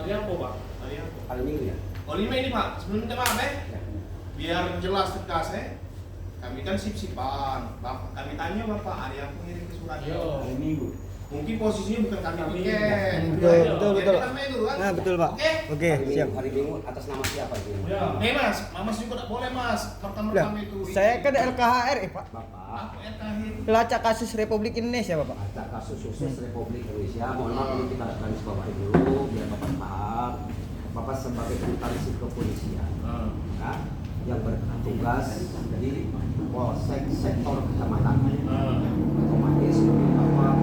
Hari apa, Pak? Hari apa? Hari Minggu ya. Oh 5 ini Pak, sebelum minta maaf Ya. biar jelas tegas kami kan sip-sipan. Kami tanya Bapak, hari apa ngirim ke suratnya? Hari Minggu. Mungkin posisinya bukan kami Kami. piket. Betul. Kan? Nah, betul, Pak. Oke. Oke, siap. Hari Minggu atas nama siapa itu? Ya. Mas, Mas juga tak boleh Mas. Pertama-tama Lah, itu. saya kan LKHR, Pak. Bapak, Aku terakhir. Pelacak kasus Republik Indonesia, Bapak. ada kasus khusus Republik Indonesia. Mohon maaf ini kita garis bawahi dulu biar Bapak paham. Bapak sebagai instansi kepolisian ya, yang bertugas di polsek sektor kecamatan. Otomatis Bapak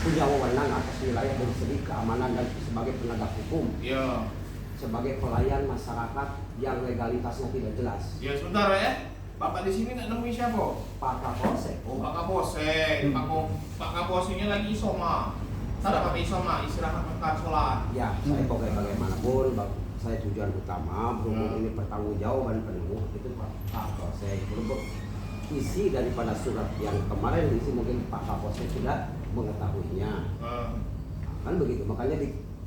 punya wewenang atas wilayah dari segi keamanan dan sebagai penegak hukum, Iya. sebagai pelayan masyarakat yang legalitasnya tidak jelas. Ya sebentar ya. Bapak di sini nggak nemuin siapa? Pak Kapolsek. Oh Pak Kapolsek. Pak Kapolseknya lagi isoma. Sada Pak isoma istirahat makan sholat. Ya, saya bagaimanapun, saya tujuan utama berhubung ini pertanggungjawaban penuh itu Pak Kapolsek. Berhubung isi daripada surat yang kemarin diisi mungkin Pak Kapolsek sudah mengetahuinya. Kan begitu, makanya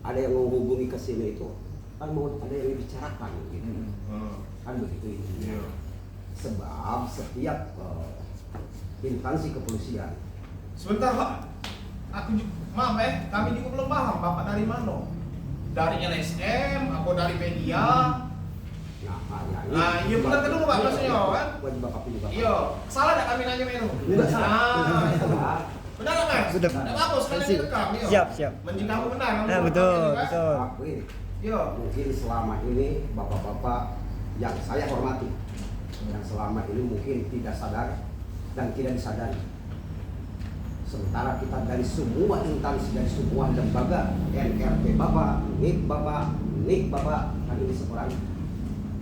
ada yang menghubungi ke sini itu kan mau ada yang dibicarakan gitu. Kan begitu intinya. Sebab setiap instansi kepolisian. Sebentar Pak. Maaf kami juga belum paham Bapak dari mana? Dari LSM atau dari media? Nah, iya benar dulu Pak maksudnya kan? Wajib Bapak pilih Bapak. Iya, salah enggak kami nanya Menu? Enggak salah. Benar enggak Mas? Benar. Enggak bagus sekalian Siap. direkam, iya. Siap. Menjadi kamu benar. kamu Nah, benar, betul, kan? betul. Akui. Iya. Mungkin selama ini bapak-bapak yang saya hormati, yang selama ini mungkin tidak sadar dan tidak disadari. Sementara kita dari semua instansi, dari semua lembaga, NRT Bapak, NIK Bapak, kan ini seorang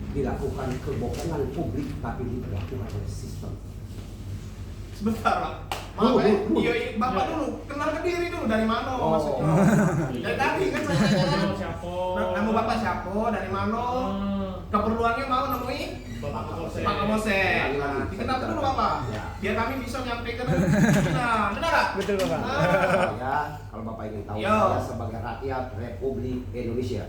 dilakukan kebohongan publik tapi dilakukan oleh sistem. Sebentar Pak. Maaf iya Bapak dulu kenalkan diri dulu dari mana maksudnya? Dari tadi kan saya tanya. Siapa? Nama Bapak siapa? Dari mana? Keperluannya mau nemuin Bapak Kapolsek. Pak Kapolsek. Nah, dikenalkan dulu Bapak. Ya. Biar kami bisa menyampaikan. Nah, benar nggak? Betul, Bapak. Saya, kalau Bapak ingin tahu, Yo. saya sebagai rakyat Republik Indonesia.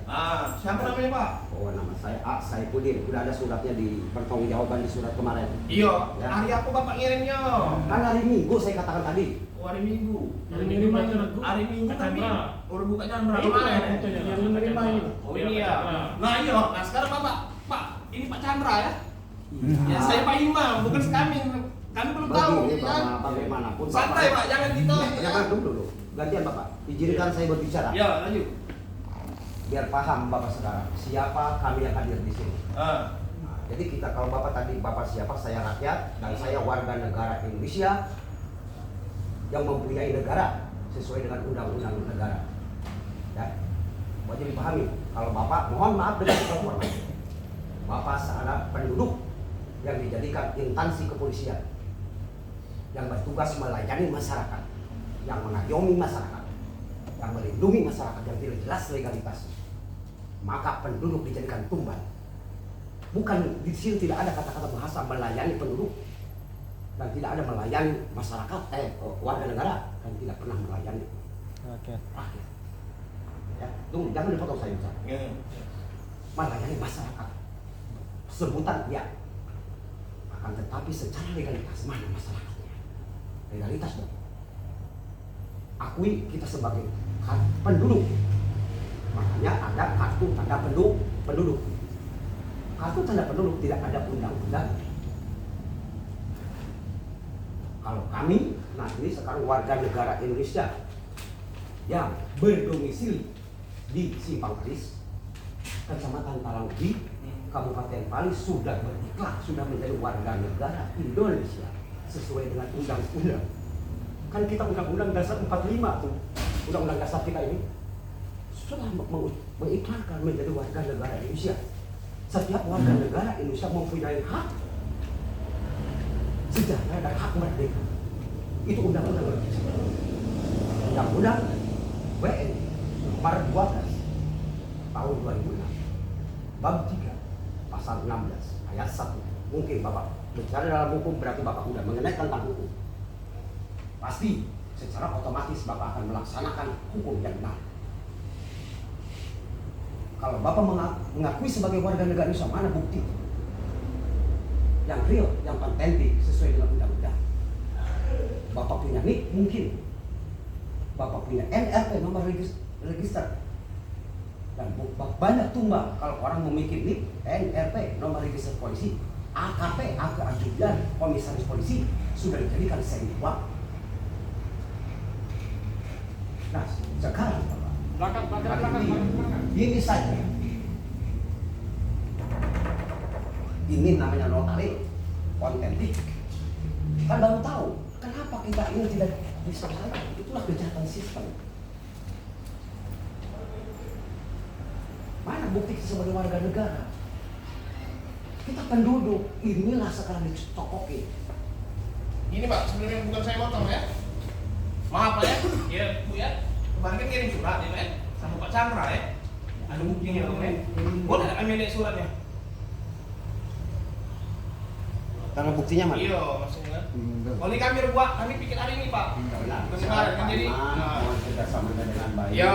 Siapa namanya Pak? Oh, nama saya A. Saifuddin. Udah ada suratnya di pertanggungjawaban di surat kemarin. Iya. Ya. Hari apa Bapak ngirimnya? Kan hari Minggu saya katakan tadi. Oh, hari Minggu. Hari Minggu berarti Hari Minggu Kak tapi Chandra. udah buka Chandra Itu kemarin. ya fotonya. Yang Kak menerima Chandra. ini. Oh Iya, ini Kak ya. Chandra. Nah iya. Nah sekarang Pak, ini Pak Chandra ya. Iya. Ya saya Pak Imam, bukan kami. Kami belum tahu. Begini, ini kan. Bapak, bagaimanapun Santai Pak, jangan gitu. Jangan dulu. Gantian Bapak. Izinkan saya berbicara. Ya lanjut. Biar paham Bapak sekarang siapa kami yang hadir di sini. Nah, jadi kita kalau Bapak tadi Bapak siapa, saya rakyat dan saya warga negara Indonesia yang mempunyai negara sesuai dengan undang-undang negara. Ya, wajib dipahami. Kalau Bapak, mohon maaf dengan segala hormat, Bapak seorang penduduk yang dijadikan instansi kepolisian yang bertugas melayani masyarakat, yang mengayomi masyarakat, yang melindungi masyarakat yang tidak jelas legalitasnya. Maka penduduk dijadikan tumbal. Bukan di sini tidak ada kata-kata bahasa melayani penduduk dan tidak ada melayani masyarakat, warga negara dan tidak pernah melayani Oke. rakyat. Ya, tunggu, jangan dipotong saya bicara. Melayani masyarakat. Sebutan ya. Akan tetapi secara legalitas mana masyarakatnya? Legalitas dong. Akui kita sebagai penduduk. Makanya ada kartu tanda penduduk. Kartu tanda penduduk tidak ada undang-undang. Kalau kami, nah ini sekarang warga negara Indonesia yang berdomisili di Simpang Gadis, Kecamatan Talanggi, Kabupaten Pali sudah berikrar, sudah menjadi warga negara Indonesia sesuai dengan undang-undang. Kan kita undang-undang dasar 45 tuh, undang-undang dasar kita ini sudah mengikrarkan menjadi warga negara Indonesia. Setiap warga negara Indonesia mempunyai hak sejahtera dan hak merdeka. Itu undang-undang berbicara. Undang-undang WNI nomor 12 tahun 2006 bab 3 pasal 16 ayat 1. Mungkin Bapak bicara dalam hukum berarti Bapak sudah mengenai tentang hukum. pasti secara otomatis Bapak akan melaksanakan hukum yang benar. Kalau Bapak mengakui sebagai warga negara Indonesia, mana bukti yang real, yang autentik sesuai dengan undang-undang? Bapak punya NIK mungkin, Bapak punya NRP, nomor register, dan banyak tumbang kalau orang memiliki NIK, NRP, nomor register polisi, AKP, akte ajudan komisaris polisi sudah dijadikan sengketa. Nah, sekarang Bapak, ini saja. Ini namanya notari autentik. Kan baru tahu kenapa kita ini tidak diselesaikan. Itulah kejahatan sistem. Mana bukti sebagai warga negara? Kita penduduk, inilah sekarang dicokokin. Ini Pak, sebenarnya bukan saya motong ya. Maaf Pak ya, ya Bu ya. Kemarin kan kirim surat ya Pak ya, sama Pak Chandra ya. Ada buktinya Pak ya. Boleh ambil suratnya? Karena buktinya mana? Iya, maksudnya. Kalau kami buat, kami pikir hari ini Pak. Kemarin kan jadi. Kita sambungkan dengan baik. Iya.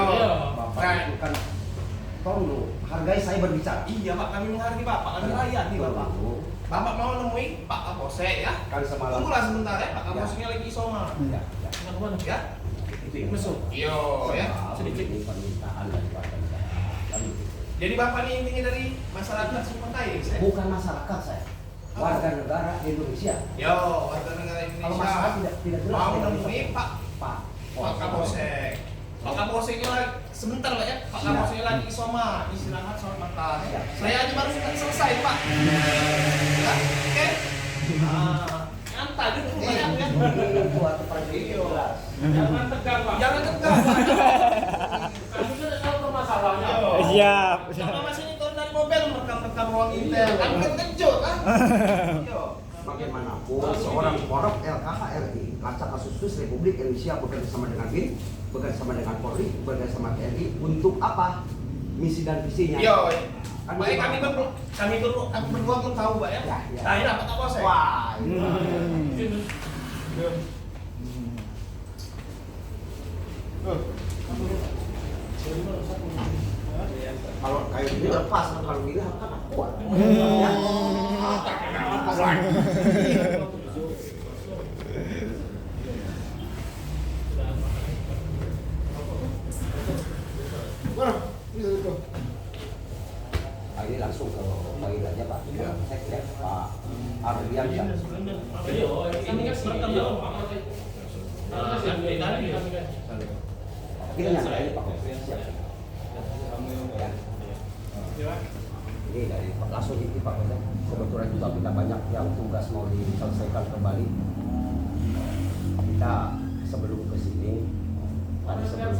Bapak itu kan, tolong dulu, hargai saya berbicara. Iya Pak, kami menghargai Bapak, kami layan nih Bapak. Bapak mau nemuin Pak Kapolsek ya? Kali semalam. Tunggulah sebentar ya, Pak Kapolseknya lagi isoma. Ya, ya. Kemana ya? Itu yang Masuk. Iya ya. sedikit ini permintaan dari warga negara. Kami itu. Jadi Bapak ini intinya dari masyarakat Sumatera ya? Bukan masyarakat saya, warga negara Indonesia. Yo, warga negara Kalau masyarakat Indonesia tidak jelas. mau tidak nemuin bisa. Pak Pak Kapolsek. Pak Kapolseknya lagi sebentar Pak ya. Pak Siap. Kapolseknya lagi isoma, istirahat sholat makan. Siap. Saya aja baru selesai Pak. Ya, oke. Nyantai dulu Pak ya. Ini suatu perjanjian jelas. Jangan tegang, Pak. Jangan tegang Pak. Kami sudah tahu permasalahannya. Siap. Sama Mas ini turun dari mobil merekam ruang intel. Kami kan kejut kan? Yo. Bagaimanapun seorang korop LKHRI, Lacak Khusus Republik Indonesia bekerja sama dengan BIN, bekerja sama dengan Polri, bekerja sama TNI untuk apa? Misi dan visinya. Yo. Baik kami berdua pun tahu Pak ya. Ya, ya. Nah, ini Pak Kapolsek. Wah, kalau kayak gini lepas, kalau gini kan kuat. Ya. Ini langsung ke Pak aja Pak. Cek ya Pak Ardian. Ini kan sebentar dulu, Pak. Kita nyampe ini Pak. Siap. Ya. Ini dari langsung ini Pak. Kebetulan juga kita banyak yang tugas mau diselesaikan kembali. Kita sebelum ke sini, tadi sebelum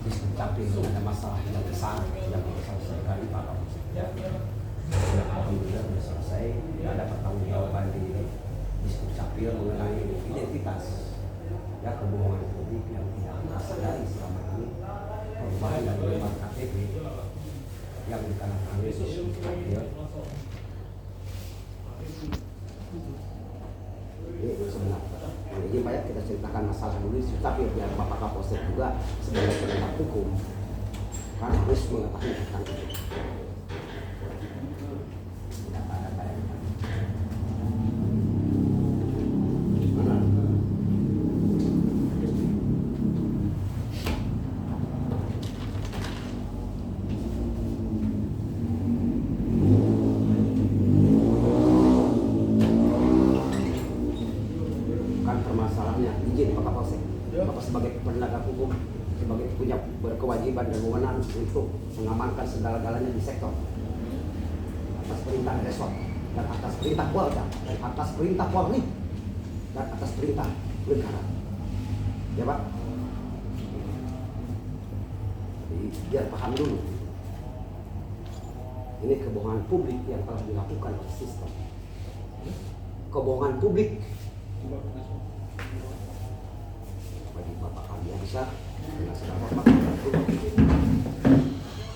Dukcapil ada masalah yang besar yang kita selesaikan Pak. Alhamdulillah sudah selesai. Tidak ada pertanggungjawaban di Dukcapil mengenai identitas ya kebohongan publik yang tidak kita sadari selama ini, perubahan dari lembar KTP yang ditandatangani di Dukcapil. Ini sebenarnya. Ini banyak kita ceritakan masalah dulu tapi biar Bapak Kapolsek juga sebagai penegak hukum kan harus mengetahui tentang itu. Tidak ada bayangan. Mana? Permasalahannya izin Pak Kapolsek. Bapak sebagai penegak hukum sebagai punya berkewajiban dan wewenang untuk mengamankan segala-galanya di sektor atas perintah Resort dan atas perintah Polda dan atas perintah Polri dan atas perintah negara. Ya Pak. Jadi biar paham dulu. Ini kebohongan publik yang telah dilakukan oleh sistem. Kebohongan publik bagi Bapak Ardiansyah dengan segala hormat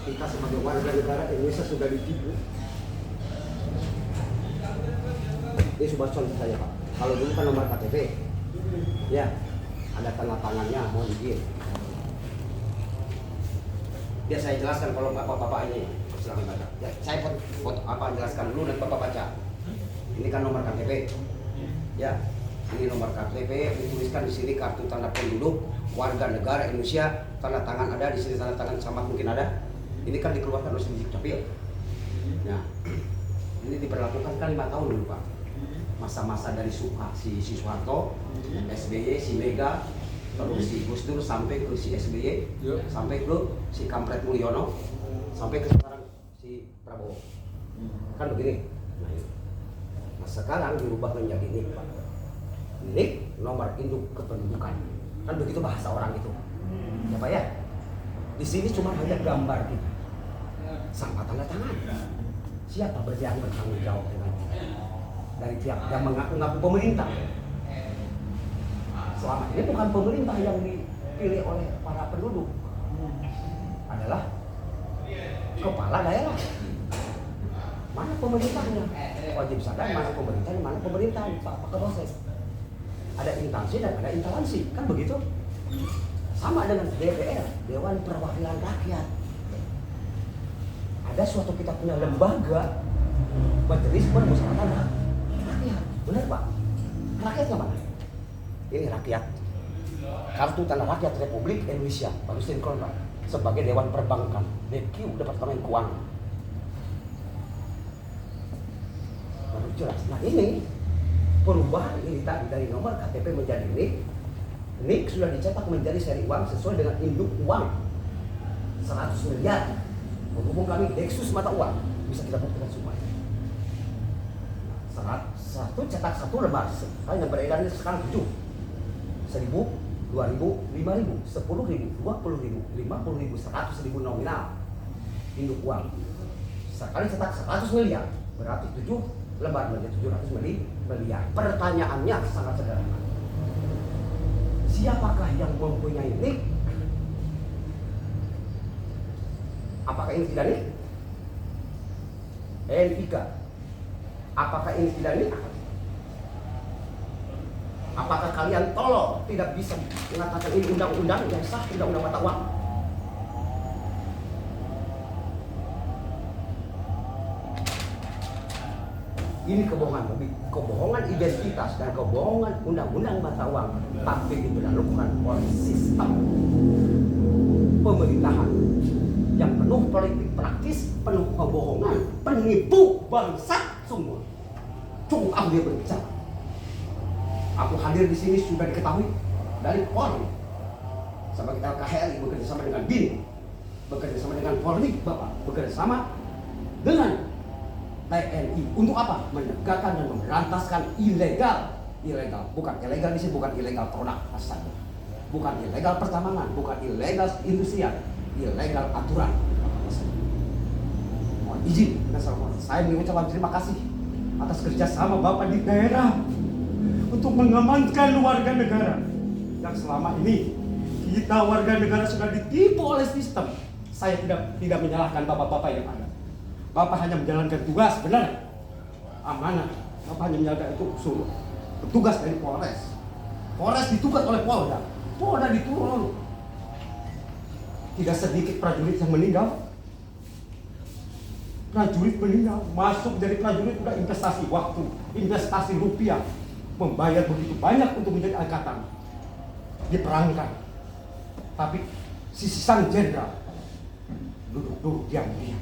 kita sebagai warga negara Indonesia sudah ditipu. Ini sebuah contoh saja Pak. Kalau dulu kan nomor KTP Ya, ada tanda tangannya, mohon izin. Biar saya jelaskan kalau bapak-bapak ini, silakan baca. Ya, saya foto apa jelaskan dulu dan bapak baca. Ini kan nomor KTP. Ya, ini nomor KTP, dituliskan di sini kartu tanda penduduk warga negara Indonesia, tanda tangan ada di sini, tanda tangan sama mungkin ada. Ini kan dikeluarkan oleh Rizik Capil. Nah, ini diberlakukan kan 5 tahun dulu Pak. Masa-masa dari si Soeharto, SBY, si Mega, terus si Gus Dur sampai ke si SBY, sampai ke si Kampret Mulyono, sampai ke sekarang si Prabowo. Kan begini. Nah, sekarang dirubah menjadi NIK Pak. NIK nomor induk kependudukan. Kan begitu bahasa orang itu. Ya Pak ya. Di sini cuma hanya gambar kita. Sama tanda tangan. Siapa yang bertanggung jawab dengan dari pihak yang mengaku-ngaku pemerintah? Selama ini bukan pemerintah yang dipilih oleh para penduduk, adalah kepala daerah. Mana pemerintahnya? Wajib sadar mana pemerintah, mana pemerintah, Pak Kapolsek. Ada instansi dan ada intoleransi, kan begitu? Sama dengan DPR, Dewan Perwakilan Rakyat. Ada suatu kita punya lembaga majelis permusyawaratan rakyat, benar Pak? Rakyatnya mana? Ini rakyat. Kartu tanda rakyat Republik Indonesia, baru sinkron Pak. Sebagai Dewan Perbankan, DQ Departemen Keuangan. Baru jelas. Nah ini perubahan ini tadi dari nomor KTP menjadi NIK. NIK sudah dicetak menjadi seri uang sesuai dengan induk uang 100 miliar. Berhubung kami Dexus mata uang, bisa kita buktikan semuanya. Satu cetak satu lembar, kan yang beredar ini sekarang 7. 1.000, 2.000, 5.000, 10.000, 20.000, 50.000, 100.000 nominal induk uang. Sekali cetak 100 miliar, berarti 7 lembar menjadi 700 miliar. Pertanyaannya sangat sederhana. Siapakah yang mempunyai NIK? Apakah ini tidak NIK? NIK. Apakah ini tidak NIK? Apakah kalian tolong tidak bisa mengatakan ini undang-undang yang sah, undang-undang mata uang? Ini kebohongan identitas dan kebohongan undang-undang mata uang, tapi diberlakukan oleh sistem pemerintahan yang penuh politik praktis, penuh kebohongan, penipu bangsa semua. Cukup dia berbicara. Aku hadir di sini sudah diketahui dari Polri. Sebagai LKHRI bekerja sama dengan BIN, bekerja sama dengan Polri, Bapak, bekerja sama dengan TNI. Untuk apa? Menegakkan dan memberantaskan ilegal. Ilegal, bukan ilegal di sini, bukan ilegal produk asalnya. Bukan ilegal pertambangan, bukan ilegal industrial, ilegal aturan. Mohon izin, saya mengucapkan terima kasih atas kerjasama Bapak di daerah untuk mengamankan warga negara yang selama ini kita warga negara sudah ditipu oleh sistem. Saya tidak menyalahkan bapak-bapak yang ada. Bapak hanya menjalankan tugas, benar, amanah. Bapak hanya menjalankan itu suruh petugas dari Polres. Polres ditugas oleh Polda. Polda diturun. Tidak sedikit prajurit yang meninggal. Prajurit meninggal, masuk dari prajurit udah investasi waktu, investasi rupiah, membayar begitu banyak untuk menjadi angkatan, diperangkan. Tapi si sang jenderal duduk diam-diam.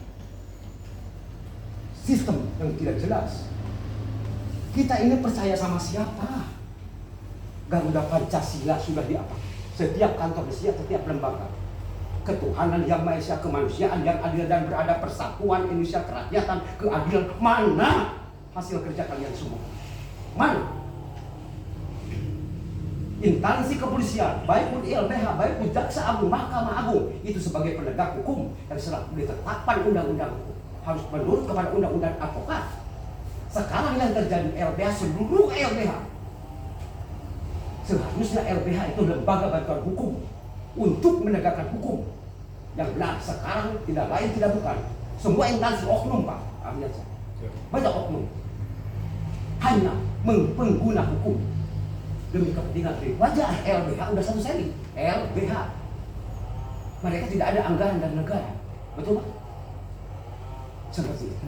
Sistem yang tidak jelas. Kita ini percaya sama siapa? Garuda Pancasila sudah di apa? Setiap kantor, setiap lembaga. Ketuhanan yang Maha Esa, kemanusiaan yang adil dan beradab, persatuan Indonesia, kerakyatan, keadilan. Mana hasil kerja kalian semua? Mana? Instansi kepolisian, baik pun LBH, baik pun Jaksa Agung, Mahkamah Agung, itu sebagai penegak hukum yang selalu ditetapkan undang-undang hukum, harus menurut kepada undang-undang advokat. Sekarang yang terjadi LBH, seluruh LBH, seharusnya LBH itu lembaga bantuan hukum untuk menegakkan hukum yang benar. Sekarang tidak lain tidak bukan, semua instansi oknum Pak, ambil banyak oknum, hanya pengguna hukum. demi kepentingan pribadi. Wajar LBH udah satu seri. LBH. Mereka tidak ada anggaran dari negara. Betul Pak? Seperti itu.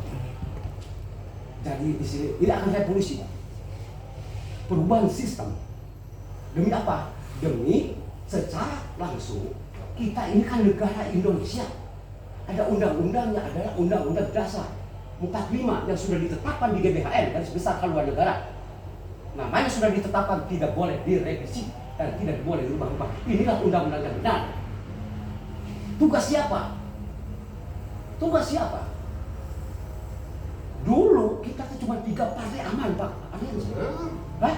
Jadi di sini ini akan revolusi Pak. Perubahan sistem. Demi apa? Demi secara langsung kita ini kan negara Indonesia. Ada undang-undangnya adalah Undang-Undang Dasar 45 yang sudah ditetapkan di GBHN Garis Besar Haluan Negara. Namanya sudah ditetapkan, tidak boleh direvisi dan tidak boleh dirubah-ubah. Inilah undang-undang yang benar. Tugas siapa? Tugas siapa? Dulu kita tuh cuma 3 partai aman Pak. Hah?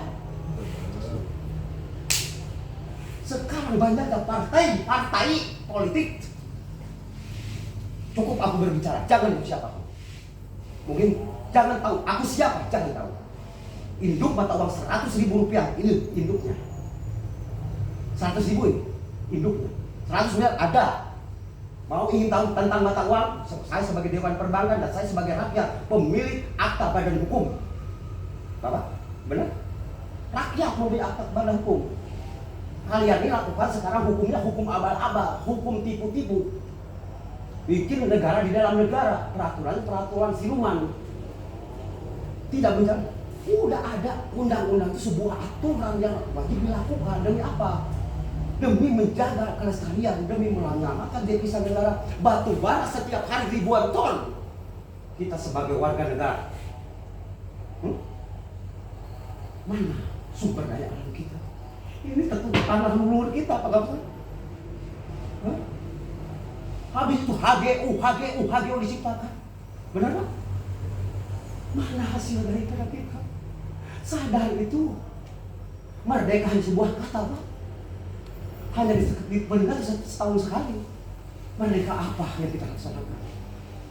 Sekarang banyak partai politik. Cukup aku berbicara, jangan siapa. Mungkin jangan tahu aku siapa, jangan tahu. Induk mata uang 100.000 rupiah, ini induknya. 100.000 ini induknya. 100 miliar ada. Mau ingin tahu tentang mata uang? Saya sebagai Dewan Perbankan dan saya sebagai rakyat pemilik akta badan hukum. Bapak, benar? Rakyat pemilik akta badan hukum. Kalian ini lakukan sekarang hukumnya hukum abal-abal, hukum tipu-tipu. Bikin negara di dalam negara, peraturan siluman. Tidak benar. Udah ada undang-undang itu sebuah aturan yang wajib dilakukan. Demi apa? Demi menjaga kelestarian, demi menyelamatkan devisa negara. Batu bara setiap hari ribuan ton. Kita sebagai warga negara, mana sumber daya alam kita? Ini tentu tanah leluhur kita, Pak Gafur. Habis itu HGU diciptakan. Benar Pak? Mana hasil daripada kita? Sadar itu. Merdeka hanya sebuah kata Pak. Hanya diperingati setahun sekali. Merdeka apa yang kita laksanakan?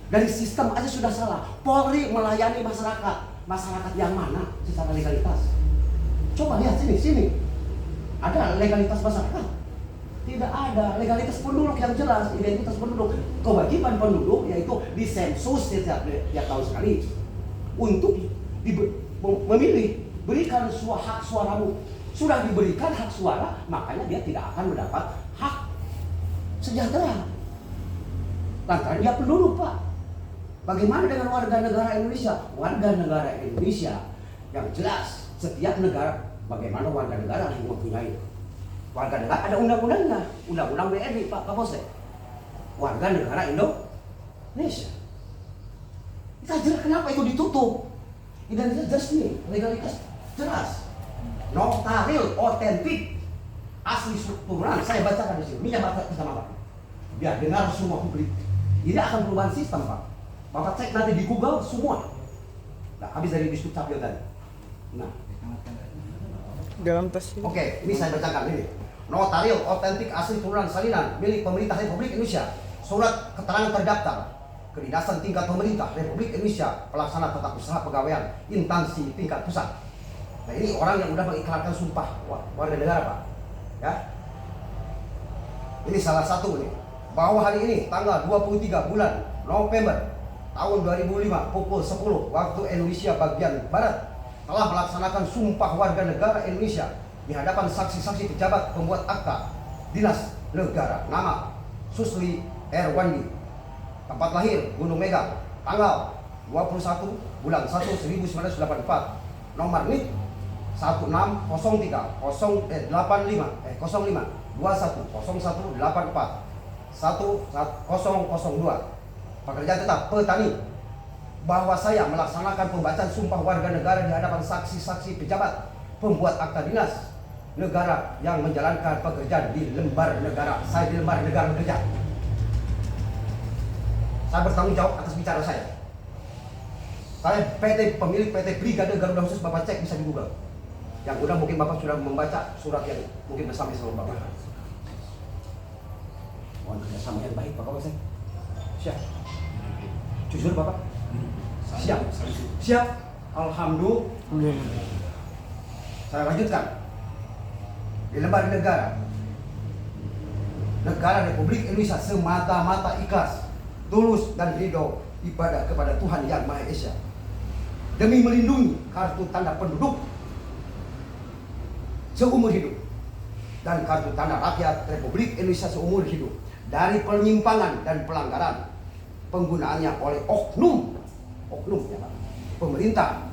Dari sistem aja sudah salah. Polri melayani masyarakat. Masyarakat yang mana secara legalitas? Coba lihat sini. Ada legalitas masyarakat? Tidak ada. Legalitas penduduk yang jelas, identitas penduduk. Kewajiban penduduk yaitu disensus setiap tahun sekali untuk memilih. Berikan hak suaramu. Sudah diberikan hak suara, makanya dia tidak akan mendapat hak sejahtera. Lantaran dia penduduk Pak. Bagaimana dengan warga negara Indonesia? Warga negara Indonesia yang jelas setiap negara. Bagaimana warga negara yang mempunyai warga negara ada undang-undangnya, undang-undang BRI Pak Kapolsek. Warga negara Indonesia. Kita jelas kenapa itu ditutup? Identitas resmi, legalitas jelas, notaril, otentik, asli struktural. Saya bacakan di sini. Minyak baca bersama Pak. Biar dengar semua publik. Ini akan perubahan sistem Pak. Bapak cek nanti di Google semua. Nah, habis dari Biskup Capio tadi. Nah. Dalam tas. Oke, ini saya bacakan ini. Notaril otentik asli turunan salinan milik pemerintah Republik Indonesia. Surat keterangan terdaftar kedinasan tingkat pemerintah Republik Indonesia, pelaksana tata usaha pegawaian instansi tingkat pusat. Nah, ini orang yang udah mengikrarkan sumpah warga negara Pak. Ya. Ini salah satu nih. Bahwa hari ini tanggal 23 bulan November tahun 2005 pukul 10 waktu Indonesia bagian Barat telah melaksanakan sumpah warga negara Indonesia di hadapan saksi-saksi pejabat pembuat akta dinas negara. Nama Susli Erwandi, tempat lahir Gunung Megang, tanggal 21 bulan 1 1984, nomor NIK 1603 05 1002. Pekerjaan tetap petani. Bahwa saya melaksanakan pembacaan sumpah warga negara di hadapan saksi-saksi pejabat pembuat akta dinas negara yang menjalankan pekerjaan di lembar negara. Saya di lembar negara bekerja. Saya bertanggung jawab atas bicara saya. Saya pemilik PT Brigade Garuda Khusus. Bapak cek bisa di Google. Yang udah mungkin Bapak sudah membaca surat yang mungkin bersama sama Bapak. Mohon kerjasama yang baik Pak Kapolsek. Siap. Jujur Bapak. Siap. Alhamdulillah. Saya lanjutkan. Di lembar negara Republik Indonesia semata-mata ikhlas, tulus dan ridho ibadah kepada Tuhan Yang Maha Esa. Demi melindungi kartu tanda penduduk seumur hidup. Dan kartu tanda rakyat Republik Indonesia seumur hidup dari penyimpangan dan pelanggaran penggunaannya oleh oknum ya Pak, pemerintah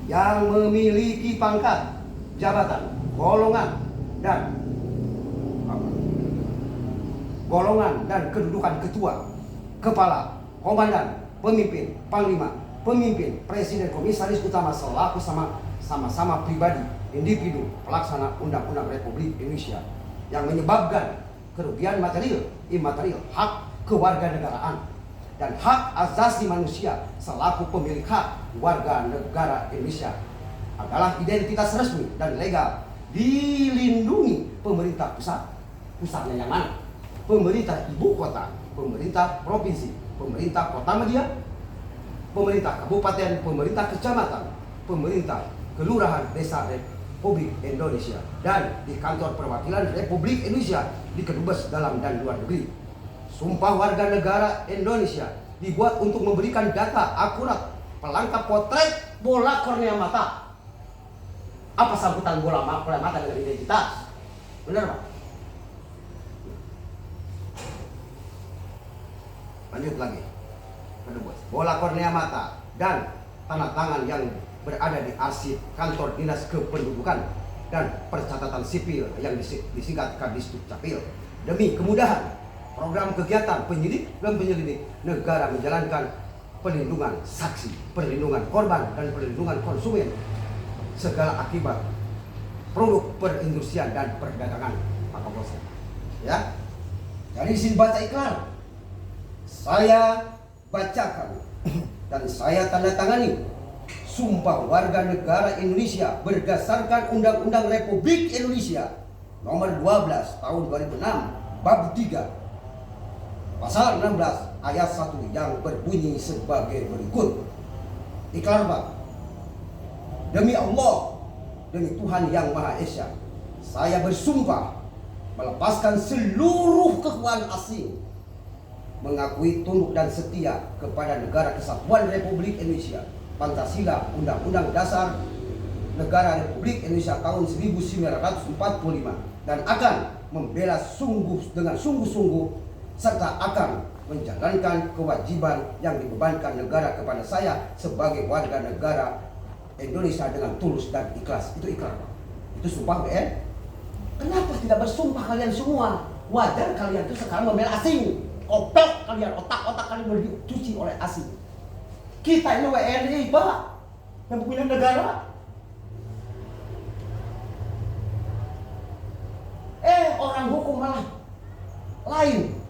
yang memiliki pangkat, jabatan, golongan dan kedudukan ketua, kepala, komandan, pemimpin, panglima, pemimpin, presiden, komisaris utama selaku sama-sama pribadi, individu, pelaksana Undang-Undang Republik Indonesia yang menyebabkan kerugian material, imaterial, hak kewarganegaraan dan hak asasi manusia selaku pemilik hak warga negara Indonesia adalah identitas resmi dan legal dilindungi pemerintah pusatnya yang mana? Pemerintah ibu kota, pemerintah provinsi, pemerintah kota media, pemerintah kabupaten, pemerintah kecamatan, pemerintah kelurahan desa Republik Indonesia, dan di kantor perwakilan Republik Indonesia di kedubes dalam dan luar negeri. Sumpah warga negara Indonesia dibuat untuk memberikan data akurat pelengkap potret bola kornea mata. Apa sambutan bola mata dengan identitas? Benar Pak? Lanjut lagi. Bola kornea mata dan tanda tangan yang berada di arsip kantor dinas kependudukan dan percatatan sipil yang disingkat Kadis Dukcapil. Demi kemudahan program kegiatan penyidik dan penyelidik negara menjalankan perlindungan saksi, perlindungan korban, dan perlindungan konsumen segala akibat produk perindustrian dan perdagangan. Pak Kapolsek, ya. Dari sini baca iklan, saya bacakan dan saya tanda tangani sumpah warga negara Indonesia berdasarkan Undang-Undang Republik Indonesia Nomor 12 Tahun 2006 Bab 3 Pasal 16 Ayat 1 yang berbunyi sebagai berikut. Iklan Pak. Demi Allah, demi Tuhan Yang Maha Esa, saya bersumpah melepaskan seluruh kekuatan asing, mengakui tunduk dan setia kepada Negara Kesatuan Republik Indonesia, Pancasila, Undang-Undang Dasar Negara Republik Indonesia tahun 1945, dan akan membela dengan sungguh-sungguh serta akan menjalankan kewajiban yang dibebankan negara kepada saya sebagai warga negara Indonesia dengan tulus dan ikhlas. Itu ikrar Pak. Itu sumpah BN. Kenapa tidak bersumpah kalian semua? Wajar kalian itu sekarang membela asing. Otak kalian, otak kalian dicuci oleh asing. Kita ini WNI Pak, yang punya negara. Orang hukum malah lain.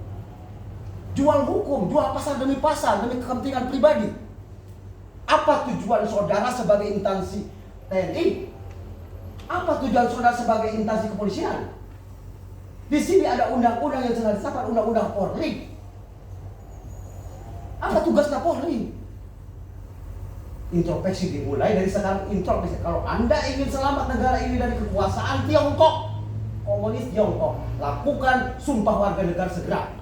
Jual hukum, jual pasar demi kepentingan pribadi. Apa tujuan saudara sebagai instansi TNI? Apa tujuan saudara sebagai instansi kepolisian? Di sini ada undang-undang yang sudah disahkan, undang-undang Polri. Apa tugasnya Polri? Introspeksi dimulai dari sekarang. Introspeksi. Kalau Anda ingin selamat negara ini dari kekuasaan Tiongkok, komunis Tiongkok, lakukan sumpah warga negara segera.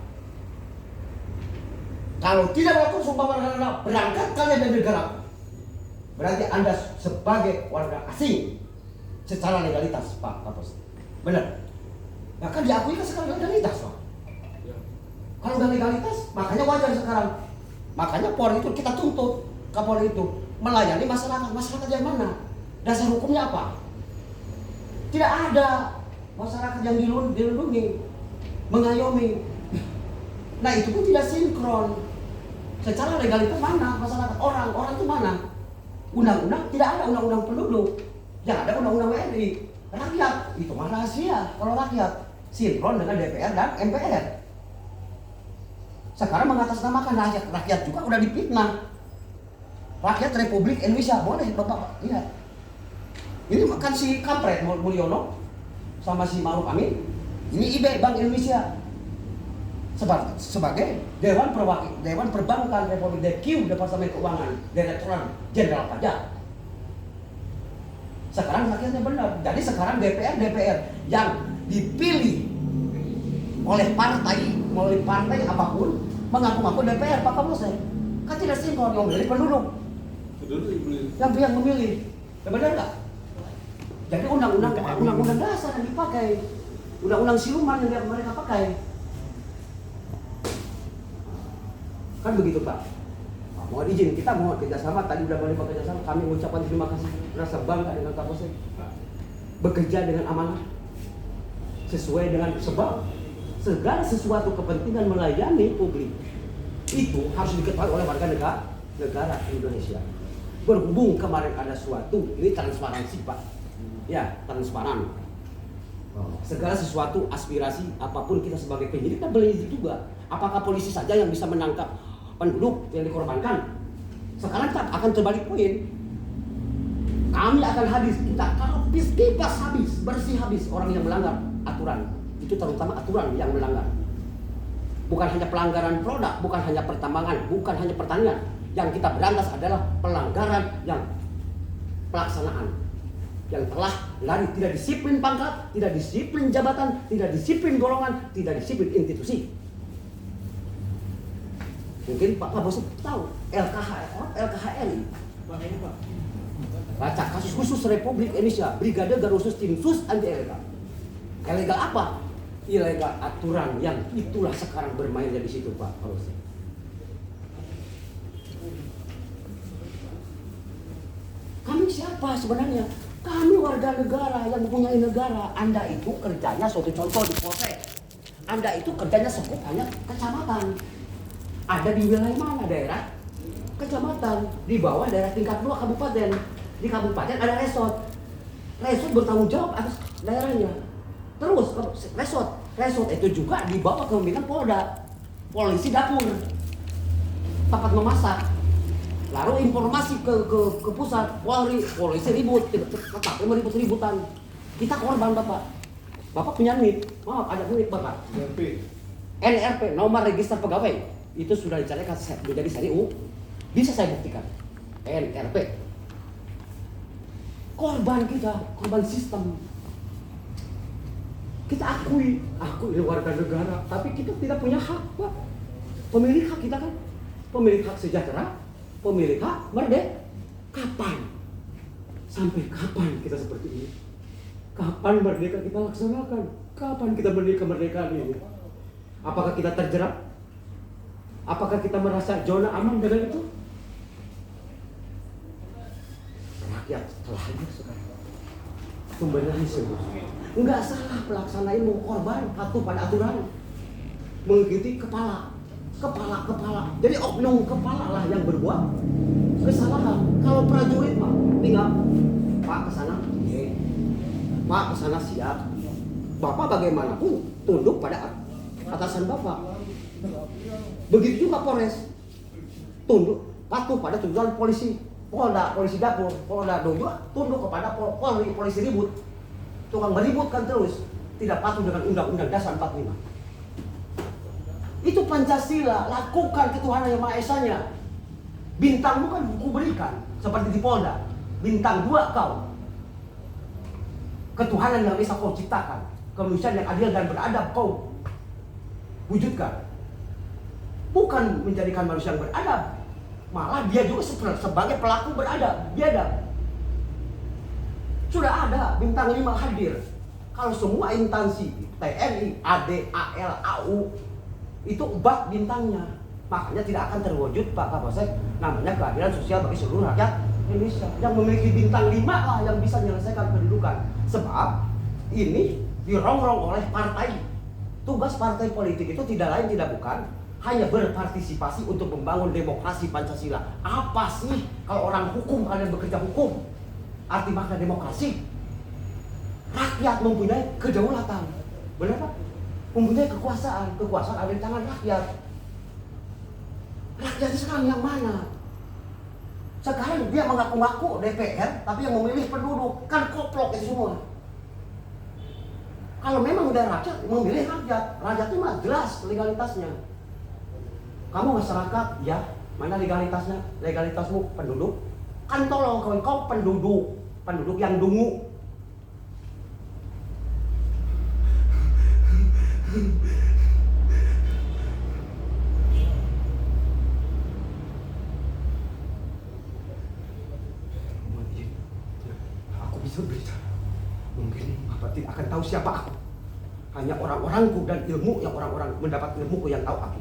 Kalau tidak melakukan sumpah warga negara, berangkat kalian dari negara. Berarti Anda sebagai warga asing secara legalitas, Pak Kapolsek. Benar. Nah kan diakui kan sekarang legalitas, Pak. Kalau udah legalitas, makanya wajar sekarang. Makanya Polri itu kita tuntut Kapolri itu melayani masyarakat. Masyarakat yang mana? Dasar hukumnya apa? Tidak ada masyarakat yang dilindungi, mengayomi. Nah itu pun tidak sinkron. Secara legalitas mana masyarakat, orang itu mana? Undang-undang tidak ada, undang-undang penduduk. Yang ada undang-undang WNI. Rakyat itu mah rahasia. Kalau rakyat sinkron dengan DPR dan MPR. Sekarang mengatasnamakan rakyat juga udah difitnah. Rakyat Republik Indonesia, boleh Bapak lihat. Ini kan si kampret Mulyono sama si Ma'ruf Amin. Ini IB Bank Indonesia sebagai Dewan Perbankan Republik DQ, Departemen Keuangan, Direktorat Jenderal Pajak. Sekarang rakyatnya benar. Jadi sekarang DPR yang dipilih oleh partai apapun mengaku-ngaku DPR, Pak Kapolsek. Kan tidak sinkron, yang memilih penduduk. Yang memilih. Ya benar nggak? Jadi undang-undang dasar yang dipakai, undang-undang siluman yang mereka pakai. Kan begitu Pak. Mohon izin, kita mohon kerjasama, tadi udah boleh bekerjasama, kami mengucapkan terima kasih, rasa bangga dengan Kapolsek. Bekerja dengan amanah, sesuai dengan sebab segala sesuatu kepentingan melayani publik itu harus diketahui oleh warga negara Indonesia. Berhubung kemarin ada suatu, ini transparansi Pak, ya transparan. Segala sesuatu aspirasi apapun kita sebagai penyidik kan belajar juga. Apakah polisi saja yang bisa menangkap penduduk yang dikorbankan? Sekarang kita akan terbalik poin. Kami akan habis, kita kipas habis, bersih habis orang yang melanggar aturan. Itu terutama aturan yang melanggar. Bukan hanya pelanggaran produk, bukan hanya pertambangan, bukan hanya pertanian. Yang kita berantas adalah pelanggaran yang pelaksanaan. Yang telah lari tidak disiplin pangkat, tidak disiplin jabatan, tidak disiplin golongan, tidak disiplin institusi. Mungkin Pak Kapolsek tahu LKHRI. Baca kasus khusus Republik Indonesia, Brigade Garusus Tim Sus Anti Ilegal. Ilegal apa? Ilegal aturan yang itulah sekarang bermainnya di situ Pak Kapolsek. Kami siapa sebenarnya? Kami warga negara yang mempunyai negara. Anda itu kerjanya suatu contoh di Polsek. Anda itu kerjanya sekup hanya kecamatan. Ada di wilayah mana daerah? Kecamatan. Di bawah daerah tingkat 2 kabupaten. Di kabupaten ada resort. Resort bertanggung jawab atas daerahnya. Terus resort itu juga di bawah kepemimpinan Polda. Polisi dapur. Tempat memasak. Lalu informasi ke pusat, polisi ribut, tetap ribut-ributan. Kita korban Bapak. Bapak punya NIP, maaf ada NIP Bapak. NRP, nomor register pegawai. Itu sudah dicarikan menjadi seri U. Bisa saya buktikan. NRP. Korban kita, korban sistem. Kita akui ini warga negara, tapi kita tidak punya hak Pak. Pemilik hak kita kan, pemilik hak sejahtera. Pemilik hak merdeka. Kapan? Sampai kapan kita seperti ini? Kapan merdeka kita laksanakan? Kapan kita kemerdekaan ini? Apakah kita terjerat? Apakah kita merasa zona aman dengan itu? Rakyat telah hadir sekarang. Membenahi semua. Enggak salah pelaksanaan mau korban patuh pada aturan. Mengikuti kepala. Jadi oknum kepala lah yang berbuat kesalahan. Kalau prajurit mah tinggal Pak kesana, Pak kesana siap. Bapak bagaimanapun tunduk pada atasan Bapak. Begitu juga Polres tunduk patuh pada tuntutan polisi. Polda, polisi dapur, Polda juga tunduk kepada Polri, polisi ribut. Tukang meributkan terus, tidak patuh dengan Undang-Undang Dasar 45. Itu Pancasila, lakukan ketuhanan yang Maha Esanya. Bintangmu kan ku berikan, seperti di Polda. Bintang 2 kau. Ketuhanan yang bisa kau ciptakan. Kemanusiaan yang adil dan beradab kau wujudkan. Bukan menjadikan manusia yang beradab. Malah dia juga sebagai pelaku beradab, biadab. Sudah ada bintang 5 hadir. Kalau semua instansi TNI, AD, AL, AU itu ubah bintangnya, makanya tidak akan terwujud Pak Kapolsek namanya keadilan sosial bagi seluruh rakyat Indonesia. Yang memiliki bintang 5 lah yang bisa menyelesaikan pendudukan. Sebab ini dirongrong oleh partai. Tugas partai politik itu tidak lain tidak bukan hanya berpartisipasi untuk membangun demokrasi Pancasila. Apa sih kalau orang hukum kalian bekerja hukum? Arti makna demokrasi? Rakyat mempunyai kedaulatan. Benar Pak? Mempunyai kekuasaan ada di tangan rakyat. Rakyat sekarang yang mana? Sekarang dia mengaku-ngaku DPR, tapi yang memilih penduduk kan koplok itu semua. Kalau memang udah rakyat, memilih rakyat itu mah jelas legalitasnya. Kamu masyarakat, ya mana legalitasnya? Legalitasmu penduduk. Kan tolong kau penduduk yang dungu. Aku bisa berbicara. siapa aku. Hanya orang-orangku dan ilmu yang orang-orang mendapat ilmuku yang tahu aku.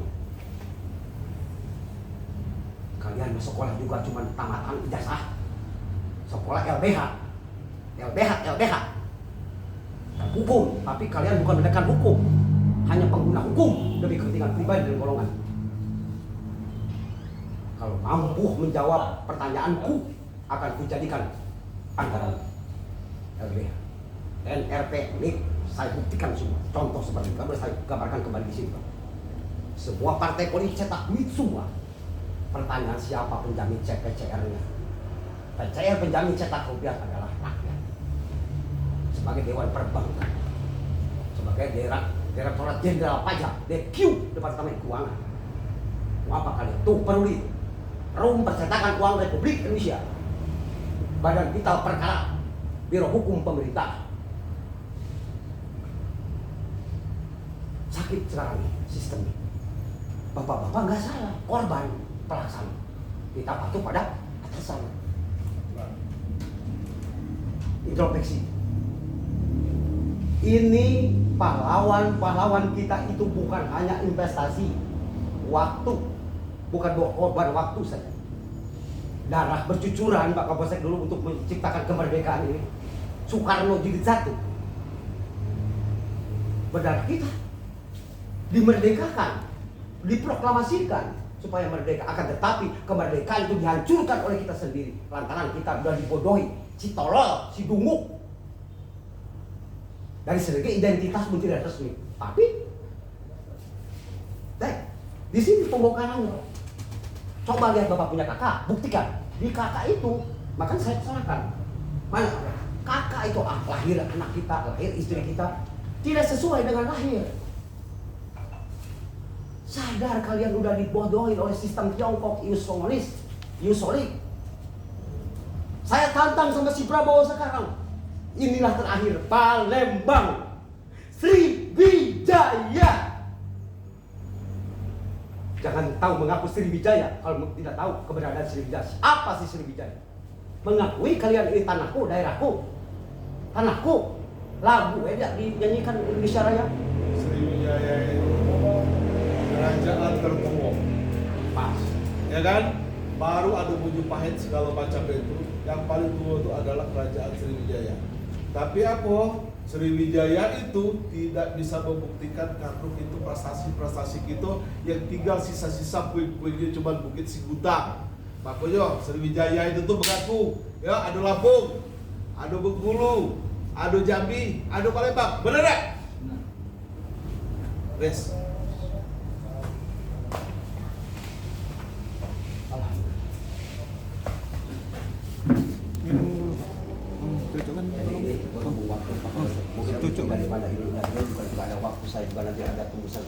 Kalian sekolah juga cuma tamatan ijazah. Sekolah LBH. Hukum, tapi kalian bukan menegakkan hukum. Hanya pengguna hukum demi kepentingan pribadi dan golongan. Kalau mampu menjawab pertanyaanku, akan kujadikan anggaran LBH. NRP ini saya buktikan semua. Contoh seperti itu, saya gambarkan kembali di sini. Semua partai politik cetak duit semua. Pertanyaan siapa penjamin cek PCR-nya? PCR penjamin cetak rupiah adalah rakyat. Sebagai Dewan Perbankan, sebagai Direktorat Jenderal Pajak, DQ, Departemen Keuangan. Mau apa kalian? Tuh Peruli, Perum Percetakan Uang Republik Indonesia, Badan Vital Perkara, Biro Hukum Pemerintah. Sakit sekarang nih sistemnya. Bapak-bapak nggak salah, korban pelaksana. Kita patuh pada atasan. Introspeksi. Ini pahlawan kita itu bukan hanya investasi waktu, bukan korban waktu saja. Darah bercucuran Pak Kapolsek dulu untuk menciptakan kemerdekaan ini. Soekarno jilid 1. Berdarah kita dimerdekakan, diproklamasikan supaya merdeka. Akan tetapi kemerdekaan itu dihancurkan oleh kita sendiri lantaran kita sudah dibodohi, si tolol, si dunguk. Dari segi identitas pun tidak resmi, tapi di sini pembongkarannya. Coba lihat bapak punya kakak, buktikan di kakak itu, maka saya serahkan. Mana kakak itu lahir anak kita, lahir istri kita tidak sesuai dengan lahir. Sadar kalian udah dibodohin oleh sistem Tiongkok, Yusolik. Saya tantang sama si Prabowo sekarang. Inilah terakhir Palembang, Sriwijaya. Jangan tahu mengaku Sriwijaya kalau tidak tahu keberadaan Sriwijaya. Apa sih Sriwijaya? Mengakui kalian ini tanahku, daerahku, tanahku. Lagu dinyanyikan Indonesia Raya. Sriwijaya itu kerajaan tertua. Pas. Ya kan? Baru ada Majapahit segala macam itu. Yang paling tua itu adalah kerajaan Sriwijaya. Tapi apa? Sriwijaya itu tidak bisa membuktikan karena itu prestasi-prestasi kita yang tinggal sisa-sisa puing-puingnya cuma Bukit Siguta. Makanya Sriwijaya itu tuh mengaku ya ada Lampung, ada Bengkulu, ada Jambi, ada Palembang. Bener gak? Res. Mungkin daripada ini juga ada waktu, saya juga nanti ada tembusan